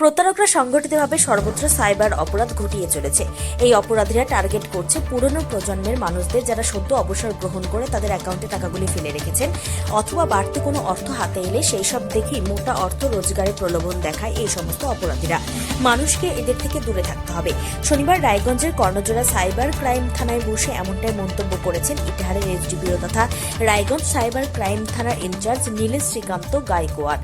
প্রতারকরা সংগঠিতভাবে সর্বত্র সাইবার অপরাধ ঘটিয়ে চলেছে। এই অপরাধীরা টার্গেট করছে পুরনো প্রজন্মের মানুষদের, যারা সদ্য অবসর গ্রহণ করে তাদের অ্যাকাউন্টে টাকাগুলি ফেলে রেখেছেন, অথবা বাড়তি কোনো অর্থ হাতে এলে সেই সব দেখেই মোটা অর্থ রোজগারের প্রলোভন দেখায় এই সমস্ত অপরাধীরা। মানুষকে এদের থেকে দূরে থাকতে হবে। শনিবার রায়গঞ্জের কর্ণজোড়া সাইবার ক্রাইম থানায় বসে এমনটাই মন্তব্য করেছেন ইটাহারের এসডিপিও তথা রায়গঞ্জ সাইবার ক্রাইম থানার ইনচার্জ নীলেশ শ্রীকান্ত গায়কোয়াড়।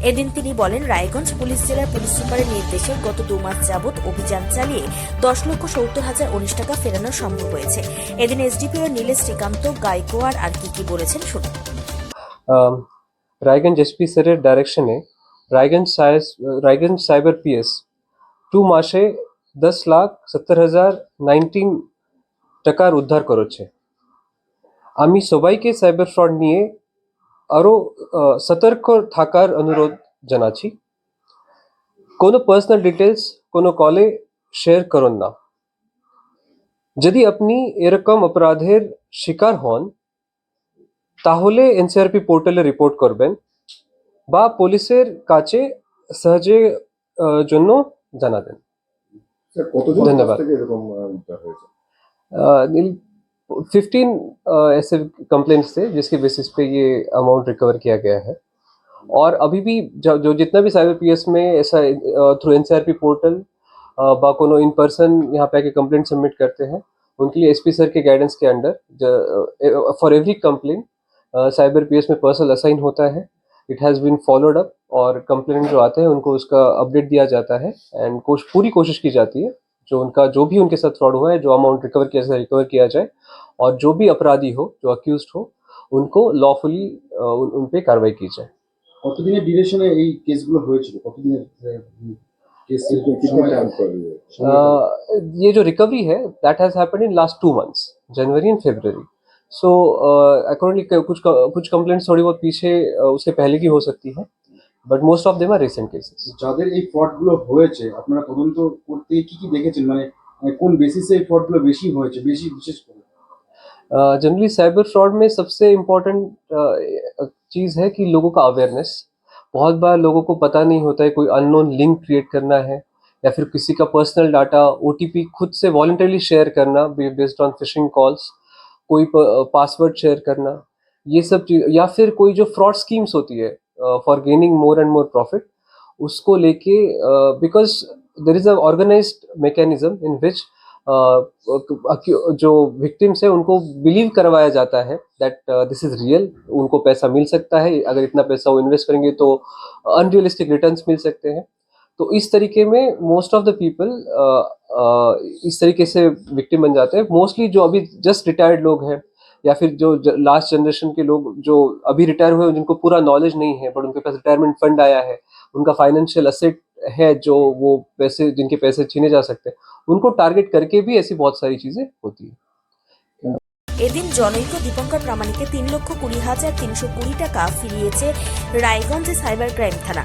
এদিন তিনি বলেন, রায়গঞ্জ পুলিশ জেলার পুলিশ সুপারের নির্দেশে গত 2 মাস যাবৎ অভিযান চালিয়ে 10,70,019 টাকা ফেরানো সম্ভব হয়েছে। এদিন এসডিপিও নীলেশ শ্রীকান্ত গায়কোয়াড় আর কি বলেছেন শুনুন। রায়গঞ্জ এসপি স্যারের ডাইরেকশনে রায়গঞ্জ সাইবার পিএস 2 মাসে 10,70,019 টাকার উদ্ধার করেছে। আমি সবাইকে সাইবার ফ্রড নিয়ে আরো সতর্ক থাকার অনুরোধ জানাচ্ছি। কোনো পার্সোনাল ডিটেলস কোনো কলে শেয়ার করুন না। যদি আপনি এরকম অপরাধের শিকার হন তাহলে এনসিআরপি পোর্টালে রিপোর্ট করবেন বা পুলিশের কাছে সহজে জন্য জানাবেন। धन्यवाद। 15 ऐसे कंप्लेंट्स थे जिसके बेसिस पे ये अमाउंट रिकवर किया गया है। और अभी भी जो जितना भी साइबर पीएस में ऐसा थ्रू एनसीआरपी पोर्टल बा कोनो इन पर्सन यहाँ पे आके कंप्लेंट सबमिट करते हैं, उनके लिए एसपी सर के गाइडेंस के under for every complaint cyber PS में पर्सन असाइन होता है। It has been followed up और कंप्लेंट जो आते हैं उनको उसका अपडेट दिया जाता है एंड पूरी कोशिश की जाती है जो भी उनके साथ फ्रॉड हुआ है, जो अमाउंट रिकवर किया जाए और जो भी अपराधी हो, जो अक्यूज्ड हो, उनको लॉफुली उन पे कार्रवाई की जाए। কতদিনের ডিউরেশনে এই কেসগুলো হয়েছিল? কতদিনের কেস? ये जो रिकवरी है that has happened in last 2 months, January and February. So accordingly कुछ कंप्लेंट्स थोड़ी बहुत पीछे उसके पहले की हो सकती है, but most of them are recent cases. যাদের এই ফ্রডগুলো হয়েছে আপনারা তদন্ত করতে কি দেখেছেন? মানে কোন বেসিসে এই ফ্রডগুলো বেশি হয়েছে, বিশেষ করে? जनरली साइबर फ्रॉड में सबसे इम्पोर्टेंट चीज़ है कि लोगों का अवेयरनेस। बहुत बार लोगों को पता नहीं होता है, कोई अननोन लिंक क्रिएट करना है या फिर किसी का पर्सनल डाटा ओटीपी खुद से वॉलंटरली शेयर करना बेस्ड ऑन फिशिंग कॉल्स, कोई पासवर्ड शेयर करना, ये सब चीज़, या फिर कोई जो फ्रॉड स्कीम्स होती है for gaining more and more profit, उसको लेके because there is a organised mechanism in which जो विक्टिम्स है उनको बिलीव करवाया जाता है दैट दिस इज रियल, उनको पैसा मिल सकता है, अगर इतना पैसा वो इन्वेस्ट करेंगे तो अनरियलिस्टिक रिटर्न्स मिल सकते हैं। तो इस तरीके में मोस्ट ऑफ द पीपल इस तरीके से विक्टिम बन जाते हैं। मोस्टली जो अभी जस्ट रिटायर्ड लोग हैं या फिर जो लास्ट जनरेशन के लोग जो अभी रिटायर हुए, जिनको पूरा नॉलेज नहीं है बट उनके पास रिटायरमेंट फंड आया है, उनका फाइनेंशियल असेट है, जो वो पैसे जिनके पैसे छीने जा सकते हैं, उनको टारगेट करके भी ऐसी बहुत सारी चीजें होती है। এদিন জনৈক দীপঙ্কর প্রামাণিককে 3,20,320 টাকা ফিরিয়েছে রায়গঞ্জ সাইবার ক্রাইম থানা।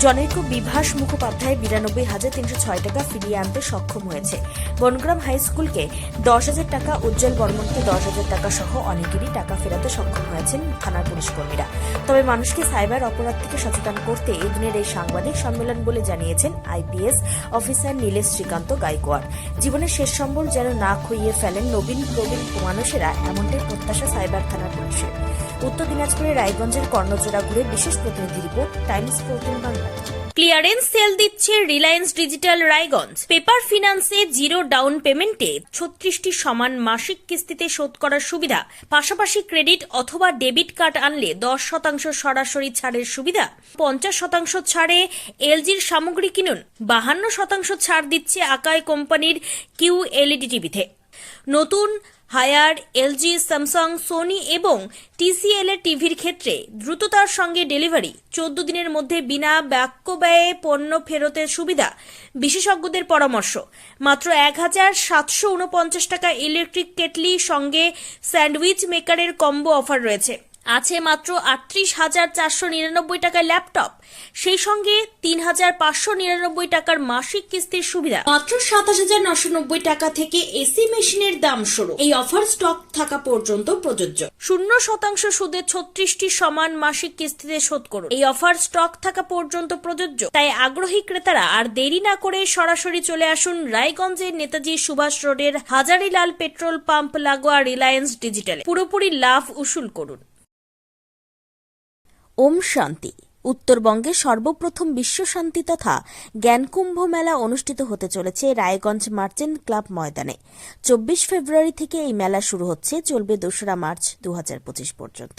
জনৈক বিভাস মুখোপাধ্যায় 92,306 টাকা ফিরিয়ে আনতে সক্ষম হয়েছে। বনগ্রাম হাই স্কুলকে 10,000 টাকা, উজ্জ্বল বর্মনকে 10,000 টাকা সহ অনেকেরই টাকা ফেরাতে সক্ষম হয়েছেন থানার পুলিশ কর্মীরা। তবে মানুষকে সাইবার অপরাধ থেকে সচেতন করতে এদিনের এই সাংবাদিক সম্মেলন বলে জানিয়েছেন আইপিএস অফিসার নীলেশ শ্রীকান্ত গায়কোয়াড়। জীবনের শেষ সম্বল যেন না খুইয়ে ফেলেন নবীন প্রবীণ মানুষেরা, এমনটাই প্রত্যাশা সাইবার থানার পুলিশের। উত্তর দিনাজপুরের রায়গঞ্জের কর্ণজোড়া ঘুরে বিশেষ প্রতিনিধি report, Times 14 Bangla. Clearance sale দিচ্ছে রিলায়েন্স ডিজিটাল রায়গঞ্জ। পেপার ফিন্যান্সে 0 ডাউন পেমেন্টে 36টি সমান মাসিক কিস্তিতে শোধ করার সুবিধা, পাশাপাশি ক্রেডিট অথবা ডেবিট কার্ড আনলে 10% সরাসরি ছাড়ের সুবিধা, 50% ছাড়ে এলজির সামগ্রী কিনুন, 52% ছাড় দিচ্ছে আকাই কোম্পানির QLED টিভিতে। নতুন হায়ার এলজি, স্যামসাং, সোনি এবং TCL এর টিভির ক্ষেত্রে দ্রুততার সঙ্গে ডেলিভারি, 14 দিনের মধ্যে বিনা বাক্য ব্যয়ে পণ্য ফেরতের সুবিধা, বিশেষজ্ঞদের পরামর্শ। মাত্র 1,749 টাকা ইলেকট্রিক কেটলি সঙ্গে স্যান্ডউইচ মেকারের কম্বো অফার রয়েছে। আছে মাত্র 38,499 টাকার ল্যাপটপ, সেই সঙ্গে 3,599 টাকার মাসিক কিস্তির সুবিধা। মাত্র 27,990 টাকা থেকে এসি মেশিনের দাম শুরু। এই অফার স্টক থাকা পর্যন্ত প্রযোজ্য। 0% সুদে 36টি সমান মাসিক কিস্তিতে শোধ করুন। এই অফার স্টক থাকা পর্যন্ত প্রযোজ্য। তাই আগ্রহী ক্রেতারা আর দেরি না করে সরাসরি চলে আসুন রায়গঞ্জের নেতাজি সুভাষ রোডের হাজারিলাল পেট্রোল পাম্প লাগোয়া রিলায়েন্স ডিজিটালে। পুরোপুরি লাভ উসুল করুন। ওম শান্তি। উত্তরবঙ্গে সর্বপ্রথম বিশ্ব শান্তি তথা জ্ঞানকুম্ভ মেলা অনুষ্ঠিত হতে চলেছে রায়গঞ্জ মার্চেন্ট ক্লাব ময়দানে। 24 ফেব্রুয়ারি থেকে এই মেলা শুরু হচ্ছে, চলবে 2রা মার্চ 2025 পর্যন্ত।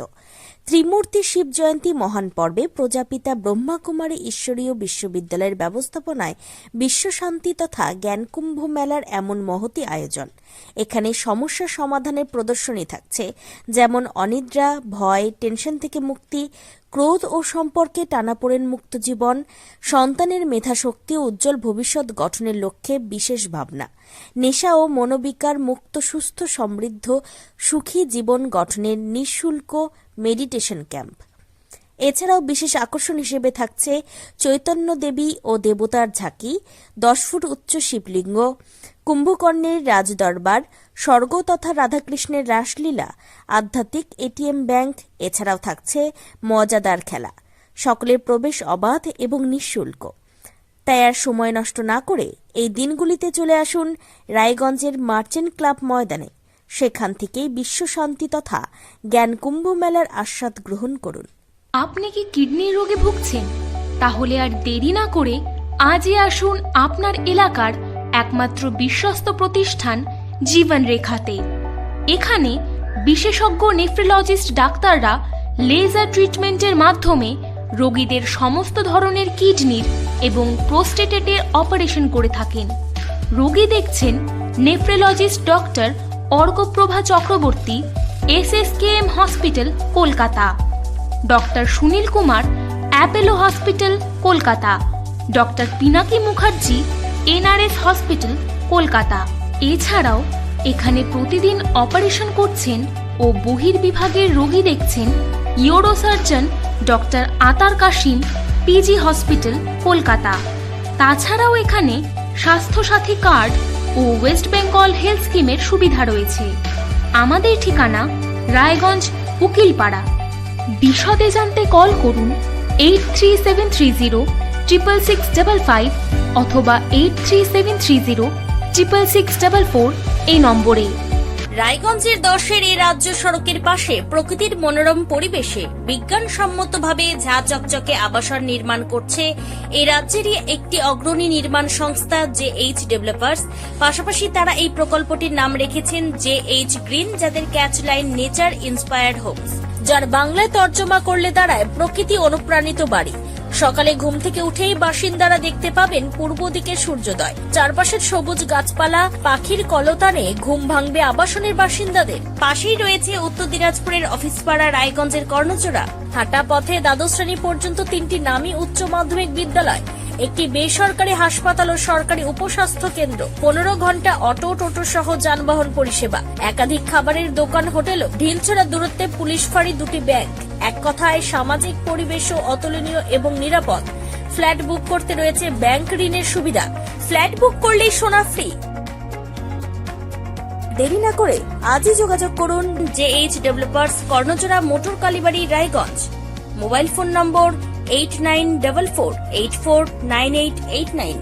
ত্রিমূর্তি শিব জয়ন্তী মহান পর্বে প্রজাপিতা ব্রহ্মাকুমারী ঈশ্বরীয় বিশ্ববিদ্যালয়ের ব্যবস্থাপনায় বিশ্ব শান্তি তথা জ্ঞানকুম্ভ মেলার এমন মহতি আয়োজন। এখানে সমস্যা সমাধানের প্রদর্শনী থাকছে, যেমন অনিদ্রা, ভয়, টেনশন থেকে মুক্তি, ক্রোধ ও সম্পর্কে টানাপোড়েন মুক্ত জীবন, সন্তানের মেধাশক্তি ও উজ্জ্বল ভবিষ্যৎ গঠনের লক্ষ্যে বিশেষ ভাবনা, নেশা ও মনোবিকার মুক্ত সুস্থ সমৃদ্ধ সুখী জীবন গঠনের নিঃশুল্ক মেডিটেশন ক্যাম্প। এছাড়াও বিশেষ আকর্ষণ হিসেবে থাকছে চৈতন্য দেবী ও দেবতার ঝাঁকি, 10 ফুট উচ্চ শিবলিঙ্গ, কুম্ভকর্ণের রাজদরবার, স্বর্গ তথা রাধাকৃষ্ণের রাসলীলা, আধ্যাত্মিক এটিএম ব্যাংক। এছাড়াও থাকছে মজাদার খেলা। সকলের প্রবেশ অবাধ এবং নিঃশুল্ক। তাই আর সময় নষ্ট না করে এই দিনগুলিতে চলে আসুন রায়গঞ্জের মার্চেন্ট ক্লাব ময়দানে। সেখান থেকেই বিশ্ব শান্তি তথা জ্ঞানকুম্ভ মেলার আস্বাদ গ্রহণ করুন। আপনি কি কিডনি রোগে ভুগছেন? তাহলে আর দেরি না করে আজই আসুন আপনার এলাকার একমাত্র বিশ্বস্ত প্রতিষ্ঠান জীবন রেখাতে। এখানে বিশেষজ্ঞ নেফ্রোলজিস্ট ডাক্তাররা লেজার ট্রিটমেন্টের মাধ্যমে রোগীদের সমস্ত ধরনের কিডনির এবং প্রোস্টেটেটের অপারেশন করে থাকেন। রোগী দেখছেন nephrologist doctor Arkaprava Chakraborty, SSKM hospital, Kolkata. Doctor Sunil Kumar, Apollo hospital, Kolkata. Doctor Pinaki Mukherjee, NRS hospital, Kolkata. এছাড়াও এখানে প্রতিদিন অপারেশন করছেন ও বহির্বিভাগের রোগী দেখছেন ইউরোসার্জন ডক্টর আতার কাশিম, PG হসপিটাল, কলকাতা। তাছাড়াও এখানে স্বাস্থ্যসাথী কার্ড ও ওয়েস্ট বেঙ্গল হেলথ স্কিমের সুবিধা রয়েছে। আমাদের ঠিকানা রায়গঞ্জ, উকিলপাড়া। বিশদে জানতে কল করুন 8373066655 অথবা 8373066644 এই নম্বরে। রায়গঞ্জের 10-এর এই রাজ্য সড়কের পাশে প্রকৃতির মনোরম পরিবেশে বিজ্ঞানসম্মতভাবে ঝা চকচকে আবাসন নির্মাণ করছে এই রাজ্যেরই একটি অগ্রণী নির্মাণ সংস্থা JH ডেভেলপার্স। পাশাপাশি তারা এই প্রকল্পটির নাম রেখেছেন JH গ্রিন, যাদের catch line nature inspired homes, যার বাংলায় তর্জমা করলে দাঁড়ায় প্রকৃতি অনুপ্রাণিত বাড়ি। সকালে ঘুম থেকে উঠেই বাসিন্দারা দেখতে পাবেন পূর্ব দিকে সূর্যোদয়। চারপাশের সবুজ গাছপালা, পাখির কলতানে ঘুম ভাঙবে আবাসনের বাসিন্দাদের। পাশেই রয়েছে উত্তর দিনাজপুরের অফিসপাড়া রায়গঞ্জের কর্ণচূড়া। হাঁটা পথে দ্বাদশ শ্রেণী পর্যন্ত 3টি নামী উচ্চ মাধ্যমিক বিদ্যালয়, একটি বেসরকারি হাসপাতাল ও সরকারি উপস্বাস্থ্য কেন্দ্র, 15 ঘন্টা অটো, টোটো সহ যানবাহন পরিষেবা, একাধিক খাবারের দোকান, হোটেলও, ঢিলছড়া দূরত্বে পুলিশ ফাঁড়ি, 2টি ব্যাংক। এক কথায় সামাজিক পরিবেশও অতুলনীয় এবং নিরাপদ। ফ্ল্যাট বুক করতে রয়েছে ব্যাংক ঋণের সুবিধা। ফ্ল্যাট বুক করলেই সোনা ফ্রি। দেরি না করে আজই যোগাযোগ করুন JH developers, Karnachura, motor Kalibari, Raiganj. Mobile phone number 8944849889।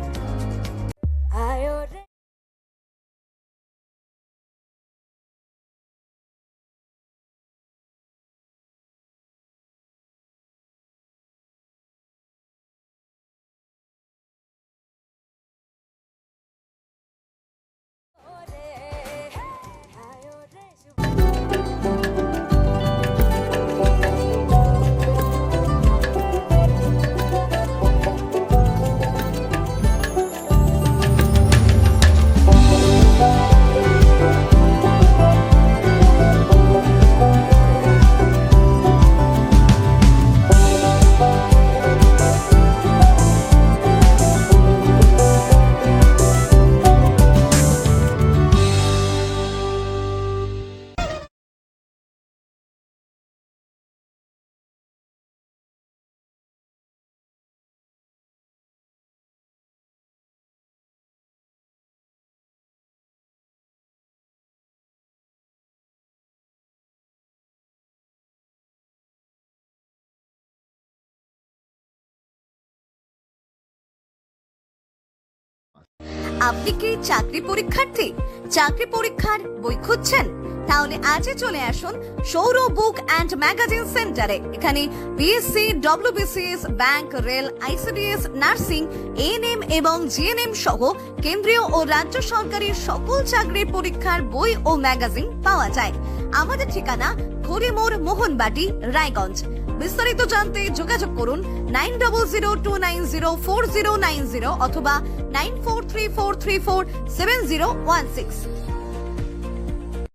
আপনি কি চাকরি পরীক্ষার্থী? চাকরি পরীক্ষার বই খুঁজছেন? তাহলে আজই চলে আসুন সৌর বুক অ্যান্ড ম্যাগাজিন সেন্টারে। এখানে BSc, WBCS, bank, rail, ICDS, nursing, ANM এবং জিএনএম সহ কেন্দ্রীয় ও রাজ্য সরকারের সকল চাকরির পরীক্ষার বই ও ম্যাগাজিন পাওয়া যায়। আমাদের ঠিকানা খড়িমোড়, মোহনবাটি, রায়গঞ্জ। বিস্তারিত জানতে যোগাযোগ করুন 9002904090 অথবা 9434347016।